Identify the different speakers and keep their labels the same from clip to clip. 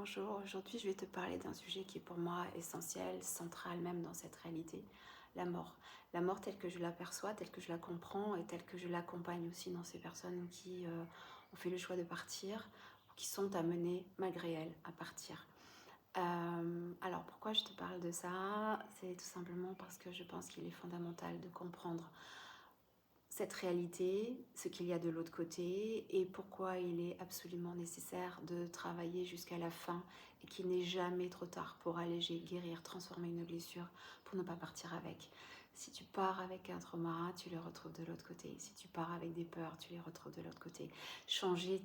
Speaker 1: Bonjour, aujourd'hui je vais te parler d'un sujet qui est pour moi essentiel, central même dans cette réalité, la mort. La mort telle que je l'aperçois, telle que je la comprends et telle que je l'accompagne aussi dans ces personnes qui ont fait le choix de partir ou qui sont amenées malgré elles à partir. Alors pourquoi je te parle de ça? C'est tout simplement parce que je pense qu'il est fondamental de comprendre cette réalité, ce qu'il y a de l'autre côté et pourquoi il est absolument nécessaire de travailler jusqu'à la fin et qu'il n'est jamais trop tard pour alléger, guérir, transformer une blessure pour ne pas partir avec. Si tu pars avec un trauma, tu le retrouves de l'autre côté. Si tu pars avec des peurs, tu les retrouves de l'autre côté. Changer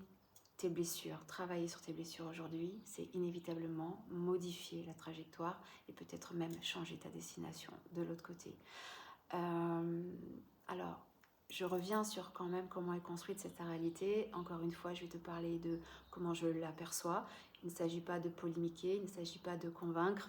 Speaker 1: tes blessures, travailler sur tes blessures aujourd'hui, c'est inévitablement modifier la trajectoire et peut-être même changer ta destination de l'autre côté. Alors, je reviens sur quand même comment est construite cette réalité. Encore une fois, je vais te parler de comment je l'aperçois. Il ne s'agit pas de polémiquer, il ne s'agit pas de convaincre.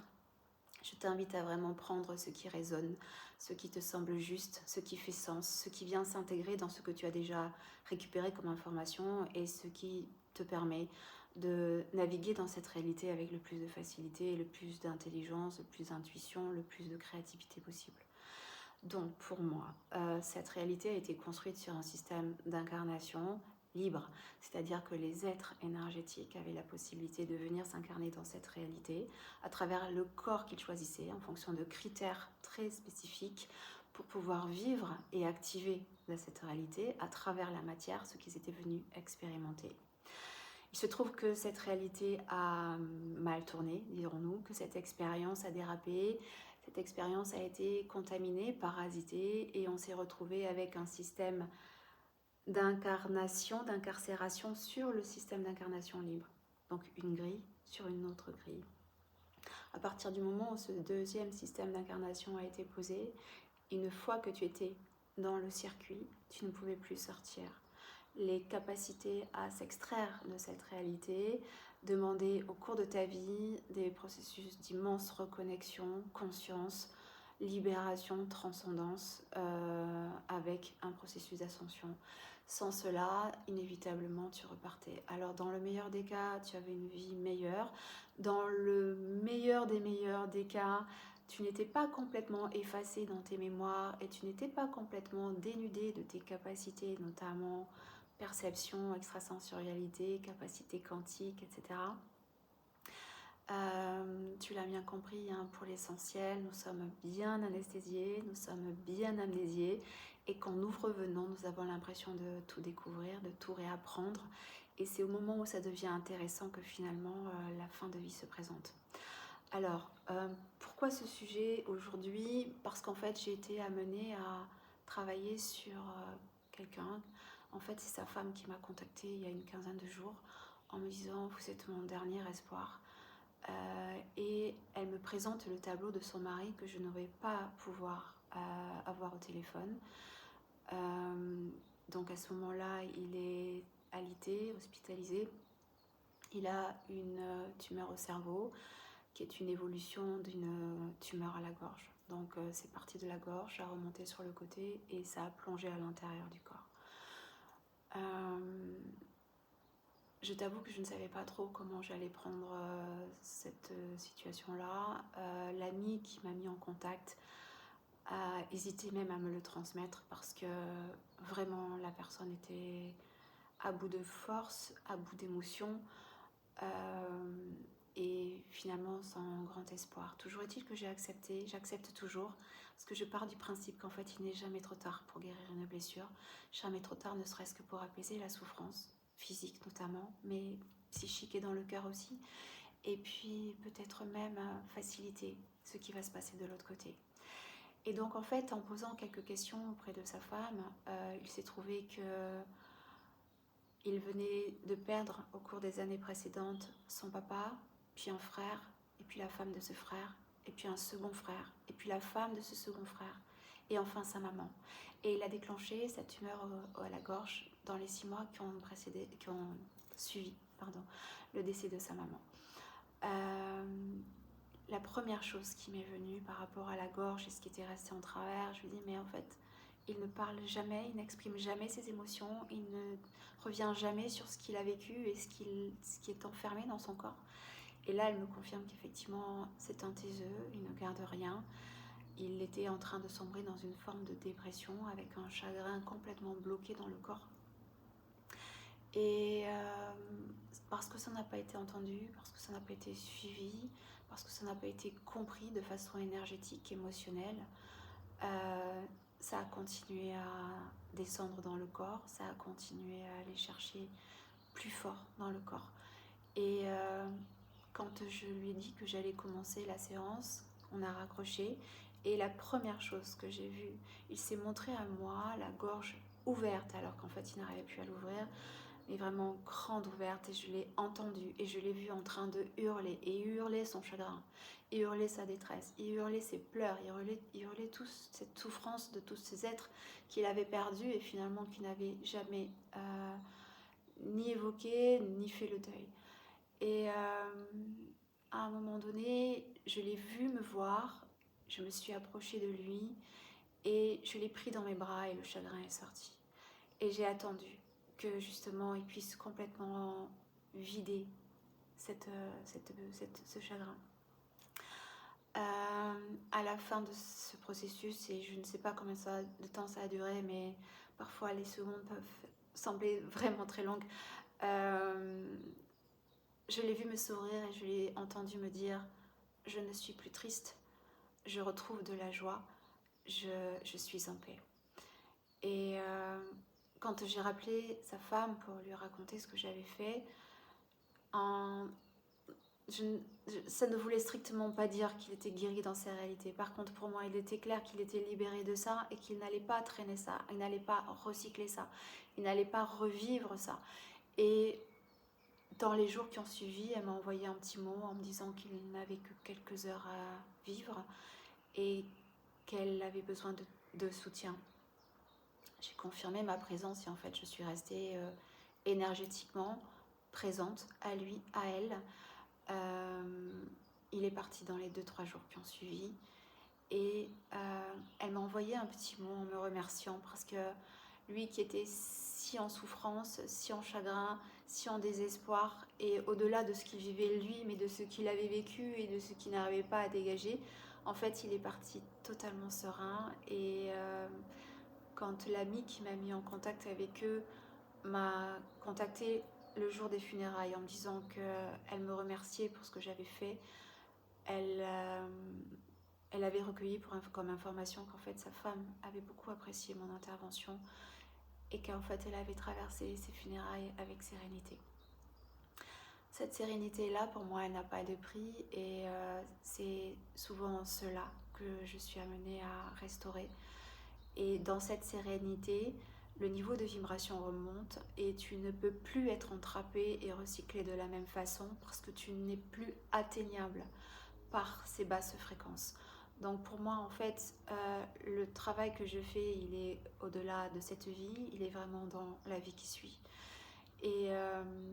Speaker 1: Je t'invite à vraiment prendre ce qui résonne, ce qui te semble juste, ce qui fait sens, ce qui vient s'intégrer dans ce que tu as déjà récupéré comme information et ce qui te permet de naviguer dans cette réalité avec le plus de facilité, le plus d'intelligence, le plus d'intuition, le plus de créativité possible. Donc pour moi, cette réalité a été construite sur un système d'incarnation libre, c'est-à-dire que les êtres énergétiques avaient la possibilité de venir s'incarner dans cette réalité à travers le corps qu'ils choisissaient en fonction de critères très spécifiques pour pouvoir vivre et activer cette réalité à travers la matière, ce qu'ils étaient venus expérimenter. Il se trouve que cette réalité a mal tourné, dirons-nous, que cette expérience a dérapé, cette expérience a été contaminée, parasitée, et on s'est retrouvé avec un système d'incarnation, d'incarcération sur le système d'incarnation libre. Donc une grille sur une autre grille. À partir du moment où ce deuxième système d'incarnation a été posé, une fois que tu étais dans le circuit, tu ne pouvais plus sortir. Les capacités à s'extraire de cette réalité demandaient au cours de ta vie des processus d'immense reconnexion, conscience, libération, transcendance, avec un processus d'ascension. Sans cela, inévitablement, tu repartais. Alors, dans le meilleur des cas, tu avais une vie meilleure. Dans le meilleur des cas, tu n'étais pas complètement effacé dans tes mémoires et tu n'étais pas complètement dénudé de tes capacités, notamment perception, extrasensorialité, capacité quantique, etc. Tu l'as bien compris, hein, pour l'essentiel, nous sommes bien anesthésiés, nous sommes bien amnésiés et quand nous revenons, nous avons l'impression de tout découvrir, de tout réapprendre et c'est au moment où ça devient intéressant que finalement la fin de vie se présente. Alors, pourquoi ce sujet aujourd'hui? Parce qu'en fait, j'ai été amenée à travailler sur quelqu'un. En fait, c'est sa femme qui m'a contactée il y a une quinzaine de jours en me disant « Vous êtes mon dernier espoir ». Et elle me présente le tableau de son mari que je ne vais pas pouvoir avoir au téléphone. Donc à ce moment-là, il est alité, hospitalisé. Il a une tumeur au cerveau qui est une évolution d'une tumeur à la gorge. Donc c'est parti de la gorge, ça a remonté sur le côté et ça a plongé à l'intérieur du corps. Je t'avoue que je ne savais pas trop comment j'allais prendre cette situation-là. L'ami qui m'a mis en contact a hésité même à me le transmettre parce que vraiment la personne était à bout de force, à bout d'émotion et finalement sans grand espoir. Toujours est-il que j'ai accepté, j'accepte toujours parce que je pars du principe qu'en fait il n'est jamais trop tard pour guérir une blessure, jamais trop tard ne serait-ce que pour apaiser la souffrance, physique notamment, mais psychique et dans le cœur aussi, et puis peut-être même faciliter ce qui va se passer de l'autre côté. Et donc en fait, en posant quelques questions auprès de sa femme, il s'est trouvé que il venait de perdre au cours des années précédentes son papa, puis un frère, et puis la femme de ce frère, et puis un second frère, et puis la femme de ce second frère, et enfin sa maman. Et il a déclenché sa tumeur à la gorge dans les 6 mois qui ont suivi le décès de sa maman. La première chose qui m'est venue par rapport à la gorge et ce qui était resté en travers, je lui dis mais en fait, il ne parle jamais, il n'exprime jamais ses émotions, il ne revient jamais sur ce qu'il a vécu et ce qui est enfermé dans son corps. Et là, elle me confirme qu'effectivement, c'est un taiseux, il ne garde rien. Il était en train de sombrer dans une forme de dépression avec un chagrin complètement bloqué dans le corps. Et parce que ça n'a pas été entendu, parce que ça n'a pas été suivi, parce que ça n'a pas été compris de façon énergétique, émotionnelle, ça a continué à descendre dans le corps, ça a continué à aller chercher plus fort dans le corps. Et quand je lui ai dit que j'allais commencer la séance, on a raccroché. Et la première chose que j'ai vue, il s'est montré à moi, la gorge ouverte, alors qu'en fait il n'arrivait plus à l'ouvrir, mais vraiment grande ouverte. Et je l'ai entendu et je l'ai vu en train de hurler, et hurler son chagrin, et hurler sa détresse, et hurler ses pleurs, et hurler toute cette souffrance de tous ces êtres qu'il avait perdus et finalement qu'il n'avait jamais ni évoqué, ni fait le deuil. Et à un moment donné, je l'ai vu me voir, je me suis approchée de lui et je l'ai pris dans mes bras et le chagrin est sorti. Et j'ai attendu que justement il puisse complètement vider ce chagrin. À la fin de ce processus, et je ne sais pas combien de temps ça a duré, mais parfois les secondes peuvent sembler vraiment très longues, je l'ai vu me sourire et je l'ai entendu me dire « Je ne suis plus triste, je retrouve de la joie, je suis en paix ». Et quand j'ai rappelé sa femme pour lui raconter ce que j'avais fait, ça ne voulait strictement pas dire qu'il était guéri dans sa réalité. Par contre, pour moi, il était clair qu'il était libéré de ça et qu'il n'allait pas traîner ça, il n'allait pas recycler ça, il n'allait pas revivre ça. Et dans les jours qui ont suivi, elle m'a envoyé un petit mot en me disant qu'il n'avait que quelques heures à vivre et qu'elle avait besoin de soutien. J'ai confirmé ma présence et en fait je suis restée énergétiquement présente à lui, à elle. Il est parti dans les 2-3 jours qui ont suivi et elle m'a envoyé un petit mot en me remerciant parce que lui qui était si en souffrance, si en chagrin, si en désespoir et au-delà de ce qu'il vivait lui, mais de ce qu'il avait vécu et de ce qu'il n'arrivait pas à dégager, en fait il est parti totalement serein. Et quand l'ami qui m'a mis en contact avec eux m'a contacté le jour des funérailles en me disant qu'elle me remerciait pour ce que j'avais fait, elle avait recueilli comme information qu'en fait sa femme avait beaucoup apprécié mon intervention et qu'en fait elle avait traversé ses funérailles avec sérénité. Cette sérénité-là, pour moi, elle n'a pas de prix et c'est souvent cela que je suis amenée à restaurer. Et dans cette sérénité, le niveau de vibration remonte et tu ne peux plus être entrappé et recyclé de la même façon parce que tu n'es plus atteignable par ces basses fréquences. Donc pour moi, en fait, le travail que je fais, il est au-delà de cette vie, il est vraiment dans la vie qui suit. Et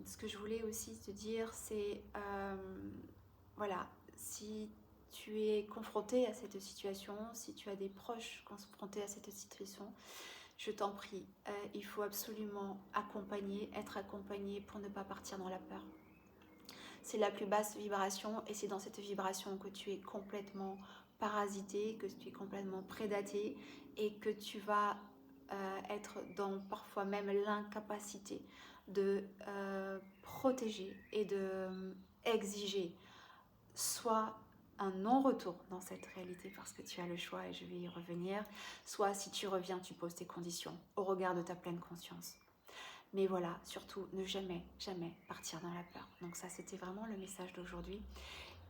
Speaker 1: ce que je voulais aussi te dire, c'est, voilà, si tu es confronté à cette situation, si tu as des proches confrontés à cette situation, je t'en prie, il faut absolument être accompagné pour ne pas partir dans la peur. C'est la plus basse vibration et c'est dans cette vibration que tu es complètement parasité, que tu es complètement prédaté et que tu vas être dans parfois même l'incapacité de protéger et de exiger soit un non-retour dans cette réalité parce que tu as le choix et je vais y revenir, soit si tu reviens, tu poses tes conditions au regard de ta pleine conscience. Mais voilà, surtout, ne jamais, jamais partir dans la peur. Donc ça, c'était vraiment le message d'aujourd'hui.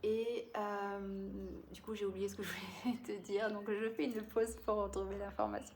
Speaker 1: Et du coup, j'ai oublié ce que je voulais te dire, donc je fais une pause pour retrouver l'information.